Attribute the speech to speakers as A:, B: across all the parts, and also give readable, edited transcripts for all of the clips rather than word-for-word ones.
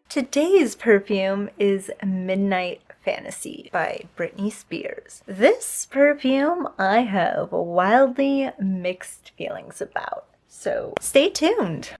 A: Today's perfume is Midnight Fantasy by Britney Spears. This perfume I have wildly mixed feelings about, so stay tuned.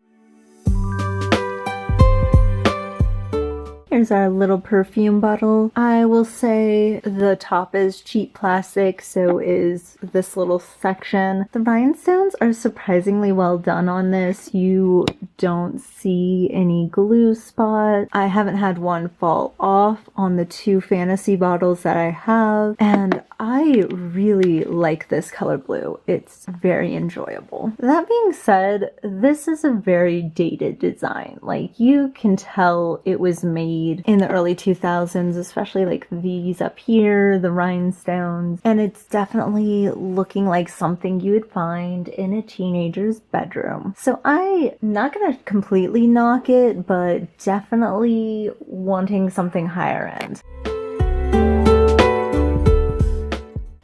A: Here's our little perfume bottle. I will say the top is cheap plastic, so is this little section. The rhinestones are surprisingly well done on this. You don't see any glue spot. I haven't had one fall off on the two fantasy bottles that I have, and I really like this color blue. It's very enjoyable. That being said, this is a very dated design. Like, you can tell it was made in the early 2000s, especially like these up here, the rhinestones, and it's definitely looking like something you would find in a teenager's bedroom. So I'm not gonna completely knock it, but definitely wanting something higher end.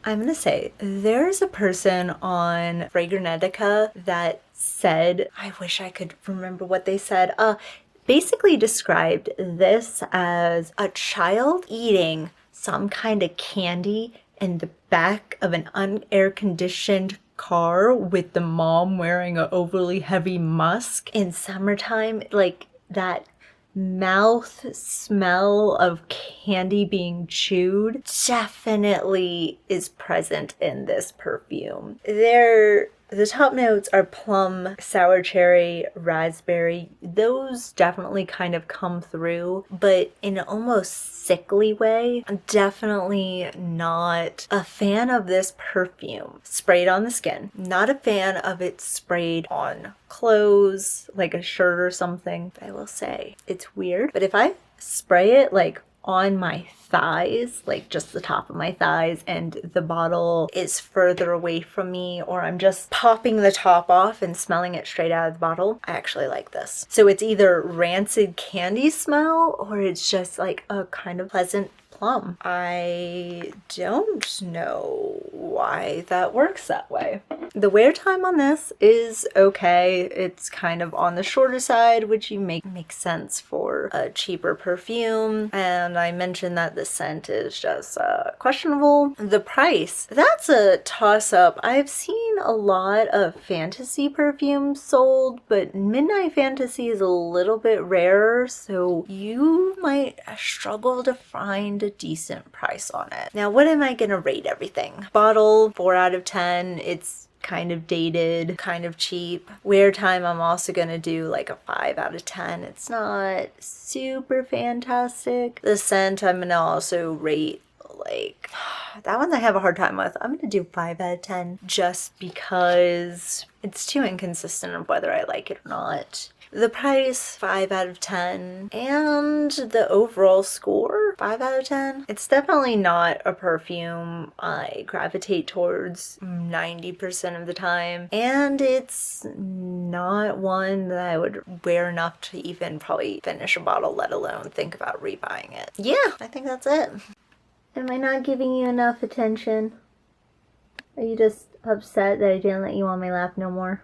A: I'm gonna say, there's a person on Fragrantica that said, I wish I could remember what they said, basically described this as a child eating some kind of candy in the back of an unair-conditioned car with the mom wearing an overly heavy musk in summertime. Like, that mouth smell of candy being chewed definitely is present in this perfume. The top notes are plum, sour cherry, raspberry. Those definitely kind of come through, but in an almost sickly way. I'm definitely not a fan of this perfume sprayed on the skin. Not a fan of it sprayed on clothes, like a shirt or something. I will say, it's weird, but if I spray it like on my thighs, like just the top of my thighs, and the bottle is further away from me, or I'm just popping the top off and smelling it straight out of the bottle, I actually like this. So it's either rancid candy smell or it's just like a kind of pleasant plum. I don't know why that works that way. The wear time on this is okay. It's kind of on the shorter side, which makes sense for a cheaper perfume. And I mentioned that the scent is just questionable. The price, that's a toss-up. I've seen a lot of fantasy perfumes sold, but Midnight Fantasy is a little bit rarer, so you might struggle to find a decent price on it. Now, what am I gonna rate everything? Bottle, 4 out of 10. It's kind of dated, kind of cheap. Wear time, I'm also gonna do like a 5 out of 10. It's not super fantastic. The scent, I'm gonna also rate like, that one I have a hard time with. I'm gonna do 5 out of 10 just because it's too inconsistent of whether I like it or not. The price, 5 out of 10. And the overall score, 5 out of 10. It's definitely not a perfume I gravitate towards 90% of the time. And it's not one that I would wear enough to even probably finish a bottle, let alone think about rebuying it. Yeah, I think that's it. Am I not giving you enough attention? Are you just upset that I didn't let you on my lap no more?